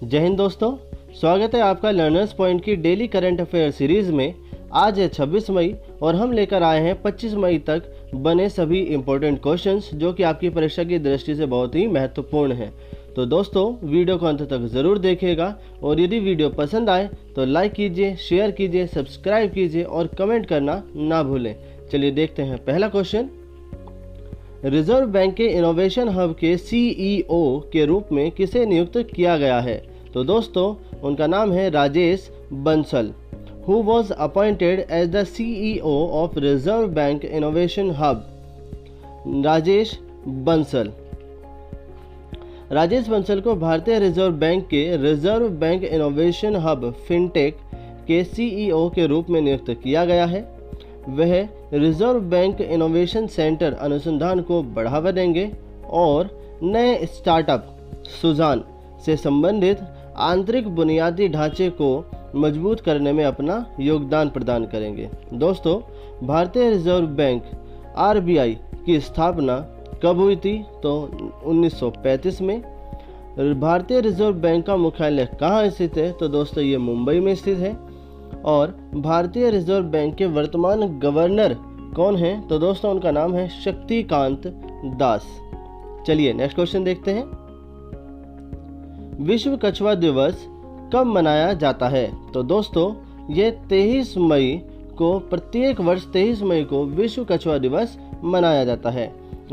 जय हिंद दोस्तों, स्वागत है आपका लर्नर्स पॉइंट की डेली करंट अफेयर सीरीज में। आज है 26 मई और हम लेकर आए हैं 25 मई तक बने सभी इम्पोर्टेंट क्वेश्चंस जो कि आपकी परीक्षा की दृष्टि से बहुत ही महत्वपूर्ण हैं। तो दोस्तों वीडियो को अंत तक ज़रूर देखिएगा और यदि वीडियो पसंद आए तो लाइक कीजिए, शेयर कीजिए, सब्सक्राइब कीजिए और कमेंट करना ना भूलें। चलिए देखते हैं पहला क्वेश्चन। रिजर्व बैंक के इनोवेशन हब के सीईओ के रूप में किसे नियुक्त किया गया है? तो दोस्तों उनका नाम है Rajesh Bansal, who was appointed as the CEO of Reserve Bank Innovation Hub. Rajesh Bansal को भारतीय रिजर्व बैंक के Reserve Bank Innovation Hub fintech के सीईओ के रूप में नियुक्त किया गया है। वह रिजर्व बैंक इनोवेशन सेंटर अनुसंधान को बढ़ावा देंगे और नए स्टार्टअप सुजान से संबंधित आंतरिक बुनियादी ढांचे को मजबूत करने में अपना योगदान प्रदान करेंगे। दोस्तों भारतीय रिजर्व बैंक आरबीआई की स्थापना कब हुई थी? तो 1935 में। भारतीय रिजर्व बैंक का मुख्यालय कहाँ स्थित है? तो दोस्तों ये मुंबई में स्थित है। और भारतीय रिजर्व बैंक के वर्तमान गवर्नर कौन हैं? तो दोस्तों उनका नाम है शक्तिकांत दास। चलिए नेक्स्ट क्वेश्चन देखते हैं। विश्व कछुआ दिवस कब मनाया जाता है? तो दोस्तों ये 23 मई को, प्रत्येक वर्ष 23 मई को विश्व कछुआ दिवस मनाया जाता है।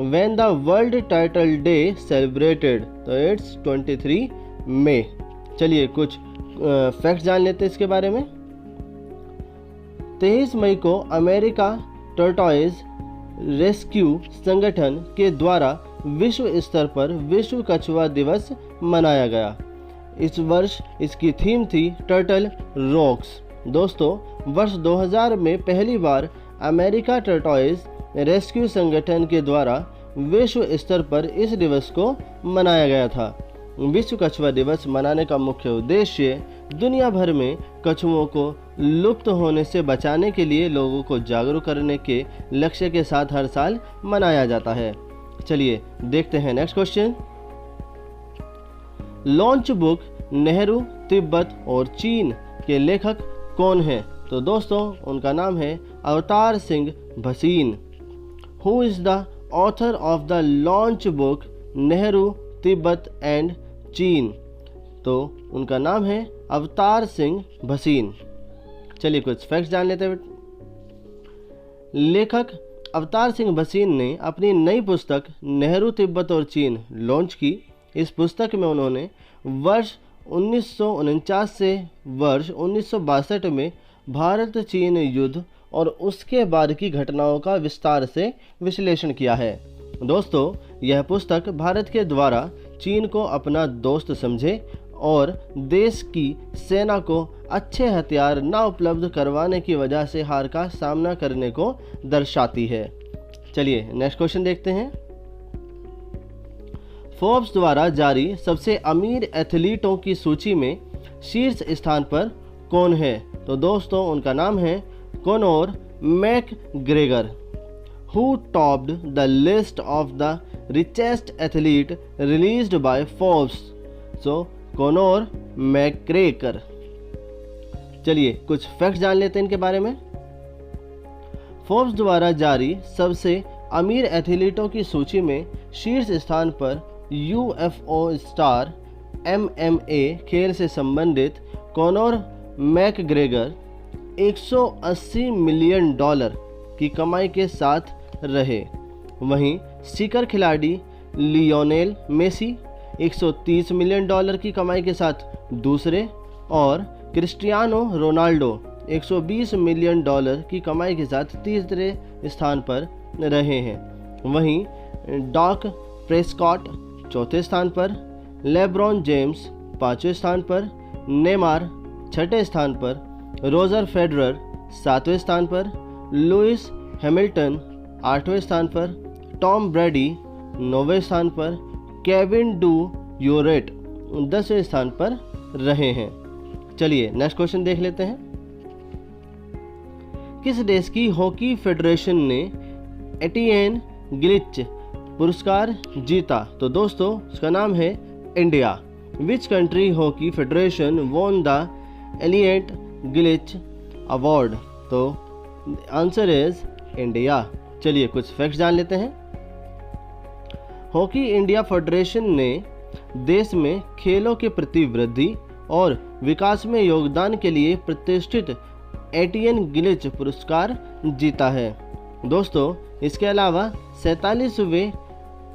When the World Turtle Day celebrated? तो इट्स 23 मई। चलिए कुछ फैक्ट जान लेते हैं इसके बारे में। 23 मई को अमेरिका टर्टॉइज रेस्क्यू संगठन के द्वारा विश्व स्तर पर विश्व कछुआ दिवस मनाया गया। इस वर्ष इसकी थीम थी टर्टल रॉक्स। दोस्तों वर्ष 2000 में पहली बार अमेरिका टर्टॉइज रेस्क्यू संगठन के द्वारा विश्व स्तर पर इस दिवस को मनाया गया था। विश्व कछुआ दिवस मनाने का मुख्य उद्देश्य दुनिया भर में कछुओं को लुप्त होने से बचाने के लिए लोगों को जागरूक करने के लक्ष्य के साथ हर साल मनाया जाता है। चलिए देखते हैं next question. Launch book Nehru, Tibet और चीन के लेखक कौन हैं? तो दोस्तों उनका नाम है Avtar Singh Bhasin. Who is the author of the launch book Nehru, Tibet and चीन? तो उनका नाम है अवतार सिंह भसीन। चलिए कुछ फैक्ट्स जान लेते हैं। लेखक अवतार सिंह भसीन ने अपनी नई पुस्तक नेहरू, तिब्बत और चीन लॉन्च की। इस पुस्तक में उन्होंने वर्ष 1949 से वर्ष 1962 में भारत चीन युद्ध और उसके बाद की घटनाओं का विस्तार से विश्लेषण किया है। दोस्तों यह पुस्तक भारत के द्वारा चीन को अपना दोस्त समझे और देश की सेना को अच्छे हथियार न उपलब्ध करवाने की वजह से हार का सामना करने को दर्शाती है। चलिए नेक्स्ट क्वेश्चन देखते हैं। फोर्ब्स द्वारा जारी सबसे अमीर एथलीटों की सूची में शीर्ष स्थान पर कौन है? तो दोस्तों उनका नाम है Conor McGregor, who topped the list of the richest athlete released by Forbes. So Conor McGregor. चलिए कुछ फैक्ट जान लेते हैं इनके बारे में। फोर्ब्स द्वारा जारी सबसे अमीर एथलीटों की सूची में शीर्ष स्थान पर यूएफओ स्टार एमएमए खेल से संबंधित कॉनोर मैकग्रेगर 180 मिलियन डॉलर की कमाई के साथ रहे। वहीं सीकर खिलाड़ी लियोनेल मेसी 130 मिलियन डॉलर की कमाई के साथ दूसरे और क्रिस्टियानो रोनाल्डो 120 मिलियन डॉलर की कमाई के साथ तीसरे स्थान पर रहे हैं। वहीं डॉक प्रेस्कॉट चौथे स्थान पर, लेब्रॉन जेम्स पांचवें स्थान पर, नेमार छठे स्थान पर, रोजर फेडरर सातवें स्थान पर, लुइस हैमिल्टन आठवें स्थान पर, टॉम ब्रैडी नौवें स्थान पर, केविन डू यूरेट 10वें स्थान पर रहे हैं। चलिए नेक्स्ट क्वेश्चन देख लेते हैं। किस देश की हॉकी फेडरेशन ने एटिएन गिलिच पुरस्कार जीता? तो दोस्तों उसका नाम है India. Which country hockey federation won the Elliot Gillich award? तो आंसर इज इंडिया। चलिए कुछ फैक्ट्स जान लेते हैं। हॉकी इंडिया फेडरेशन ने देश में खेलों के प्रति वृद्धि और विकास में योगदान के लिए प्रतिष्ठित एटियन गिलिच पुरस्कार जीता है। दोस्तों इसके अलावा 47वें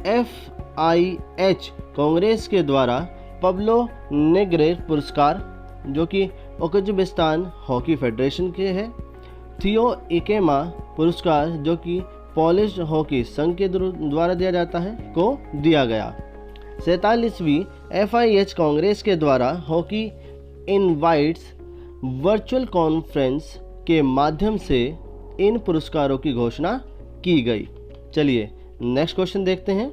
FIH कांग्रेस के द्वारा पब्लो नेग्रेर पुरस्कार, जो कि उज्बेकिस्तान हॉकी फेडरेशन के है, थियो इकेमा पुरस्कार, जो कि पोलिश हॉकी संघ के द्वारा दिया जाता है, को दिया गया। 47वीं FIH कांग्रेस के द्वारा हॉकी इनवाइट्स वर्चुअल कॉन्फ्रेंस के माध्यम से इन पुरस्कारों की घोषणा की गई। चलिए नेक्स्ट क्वेश्चन देखते हैं।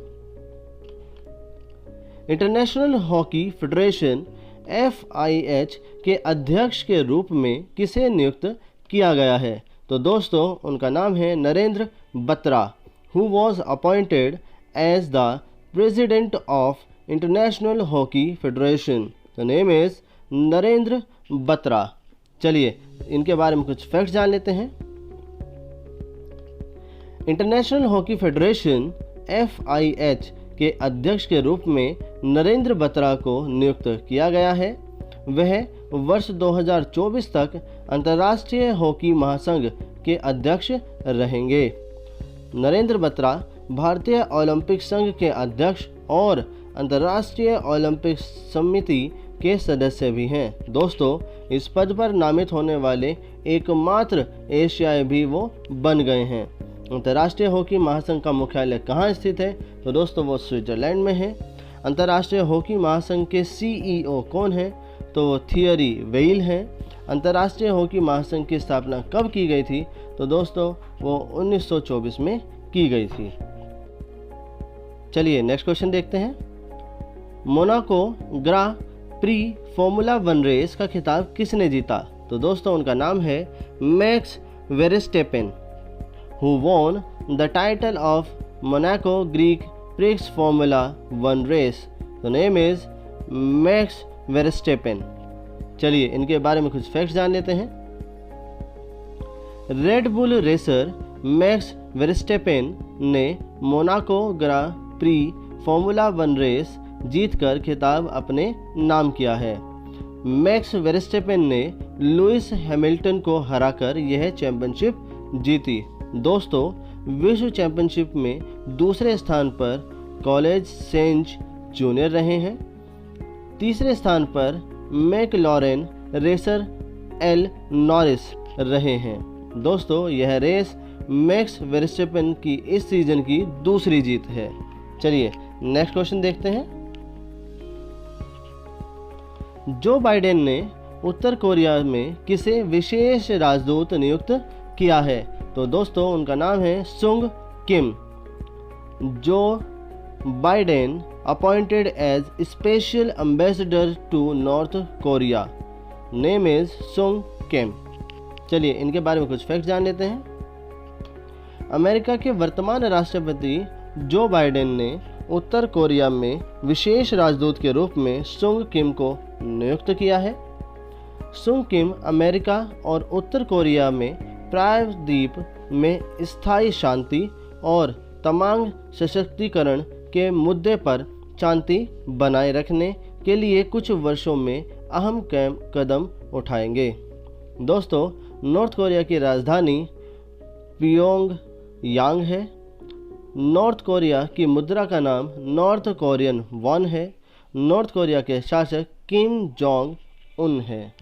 इंटरनेशनल हॉकी फेडरेशन FIH के अध्यक्ष के रूप में किसे नियुक्त किया गया है? तो दोस्तों उनका नाम है Narendra Batra, who was appointed as the president of International Hockey Federation. The name is Narendra Batra. चलिए इनके बारे में कुछ फैक्ट्स जान लेते हैं। इंटरनेशनल हॉकी फेडरेशन FIH के अध्यक्ष के रूप में नरेंद्र बत्रा को नियुक्त किया गया है। वह वर्ष 2024 तक अंतर्राष्ट्रीय हॉकी महासंघ के अध्यक्ष रहेंगे। नरेंद्र बत्रा भारतीय ओलंपिक संघ के अध्यक्ष और अंतर्राष्ट्रीय ओलंपिक समिति के सदस्य भी हैं। दोस्तों इस पद पर नामित होने वाले एकमात्र एशियाई भी वो बन गए हैं। अंतर्राष्ट्रीय हॉकी महासंघ का मुख्यालय कहाँ स्थित है? तो दोस्तों वो स्विट्जरलैंड में है। अंतर्राष्ट्रीय हॉकी महासंघ के CEO कौन है? तो वो थियरी वेइल हैं। अंतर्राष्ट्रीय हॉकी महासंघ की स्थापना कब की गई थी? तो दोस्तों वो 1924 में की गई थी। चलिए नेक्स्ट क्वेश्चन देखते हैं। मोनाको ग्रा प्री फॉर्मूला 1 रेस का खिताब किसने जीता? तो दोस्तों उनका नाम है max वेरस्टेपेन, who won the title of Monaco Greek Prix Formula 1 race. The name is Max Verstappen. चलिए इनके बारे में कुछ फैक्ट्स जान लेते हैं। रेड बुल रेसर मैक्स वेरस्टेपेन ने मोनाको ग्रा प्री फॉर्मूला 1 रेस जीतकर खिताब अपने नाम किया है। मैक्स वेरस्टेपेन ने लुइस हैमिल्टन को हराकर यह चैंपियनशिप जीती। दोस्तों विश्व चैंपियनशिप में दूसरे स्थान पर कॉलेज सेंज जूनियर रहे हैं। तीसरे स्थान पर मैकलॉरेन रेसर एल नॉरिस रहे हैं। दोस्तों यह रेस मैक्स वेरस्टेपेन की इस सीजन की दूसरी जीत है। चलिए नेक्स्ट क्वेश्चन देखते हैं। जो बाइडेन ने उत्तर कोरिया में किसे विशेष राजदूत नियुक्त किया है? तो दोस्तों उनका नाम है Sung Kim. Joe Biden appointed as special ambassador to North Korea. Name is Sung Kim. चलिए इनके बारे में कुछ फैक्ट जान लेते हैं। अमेरिका के वर्तमान राष्ट्रपति जो बाइडेन ने उत्तर कोरिया में विशेष राजदूत के रूप में सुंग किम को नियुक्त किया है। सुंग किम अमेरिका और उत्तर कोरिया में प्रायद्वीप में स्थायी शांति और तमांग सशक्तिकरण के मुद्दे पर शांति बनाए रखने के लिए कुछ वर्षों में अहम कदम उठाएंगे। दोस्तों नॉर्थ कोरिया की राजधानी प्योंगयांग है। नॉर्थ कोरिया की मुद्रा का नाम नॉर्थ कोरियन वॉन है। नॉर्थ कोरिया के शासक किम जोंग उन है।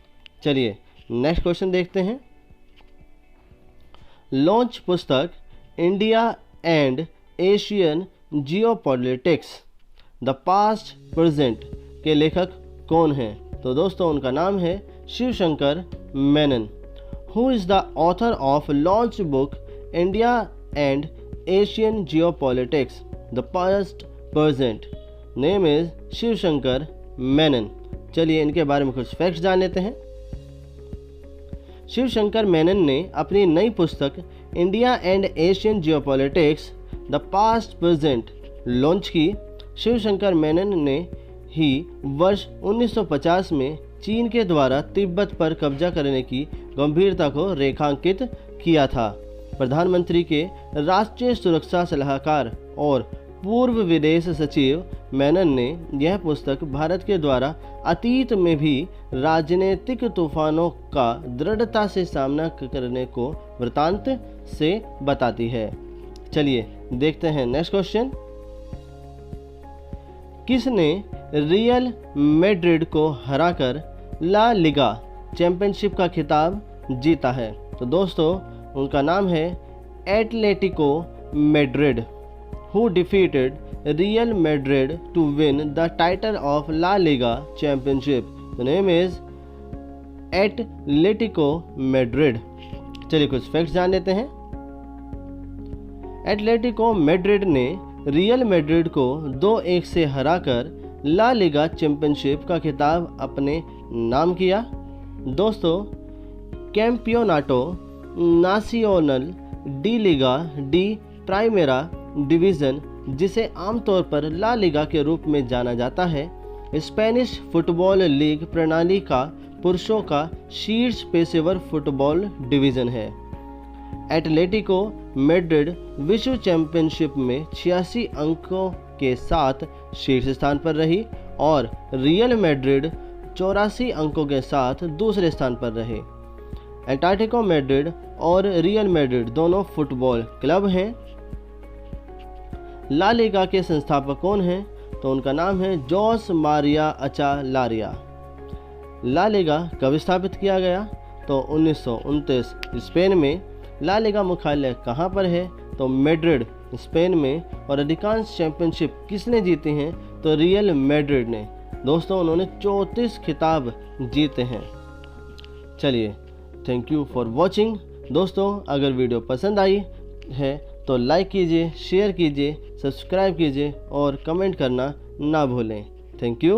चलिए नेक्स्ट क्वेश्चन देखते हैं। लॉन्च पुस्तक India and Asian geopolitics the past present के लेखक कौन हैं? तो दोस्तों उनका नाम है Shivshankar Menon. Who is the author of launch book India and Asian geopolitics the past present? Name is Shivshankar Menon. चलिए इनके बारे में कुछ फैक्ट्स जान लेते हैं। शिवशंकर मेनन ने अपनी नई पुस्तक India and Asian geopolitics the past present launch की। शिवशंकर मेनन ने ही वर्ष 1950 में चीन के द्वारा तिब्बत पर कब्जा करने की गंभीरता को रेखांकित किया था। प्रधानमंत्री के राष्ट्रीय सुरक्षा सलाहकार और पूर्व विदेश सचिव मेनन ने यह पुस्तक भारत के द्वारा अतीत में भी राजनीतिक तूफानों का दृढ़ता से सामना करने को वृत्तांत से बताती है। चलिए देखते हैं नेक्स्ट क्वेश्चन। किसने रियल मैड्रिड को हराकर ला लिगा चैंपियनशिप का खिताब जीता है? तो दोस्तों उनका नाम है Atletico Madrid, who defeated Real Madrid to win the title of La Liga Championship. The name is Atletico Madrid. चलिए कुछ फैक्ट्स जान लेते हैं। एटलेटिको मैड्रिड ने रियल मैड्रिड को 2-1 से हराकर ला लिगा चैंपियनशिप का खिताब अपने नाम किया। दोस्तों कैंपियोनाटो नासियोनल डी लिगा डी प्राइमेरा डिवीज़न, जिसे आमतौर पर ला लिगा के रूप में जाना जाता है, स्पेनिश फुटबॉल लीग प्रणाली का पुरुषों का शीर्ष पेशेवर फुटबॉल डिवीज़न है। एटलेटिको मैड्रिड विश्व चैंपियनशिप में 86 अंकों के साथ शीर्ष स्थान पर रही और रियल मैड्रिड 84 अंकों के साथ दूसरे स्थान पर रहे। एटलेटिको मैड्रिड और रियल मैड्रिड दोनों फुटबॉल क्लब हैं। ला लिगा के संस्थापक कौन हैं? तो उनका नाम है जोस मारिया अचालारिया। ला लिगा कब स्थापित किया गया? तो 1929 स्पेन में। ला लिगा मुख्यालय कहाँ पर है? तो मैड्रिड स्पेन में। और अधिकांश चैंपियनशिप किसने जीती हैं? तो रियल मैड्रिड ने। दोस्तों उन्होंने 34 खिताब जीते हैं। चलिए थैंक यू फॉर वॉचिंग। दोस्तों अगर वीडियो पसंद आई है तो लाइक कीजिए, शेयर कीजिए, सब्सक्राइब कीजिए और कमेंट करना ना भूलें। Thank you.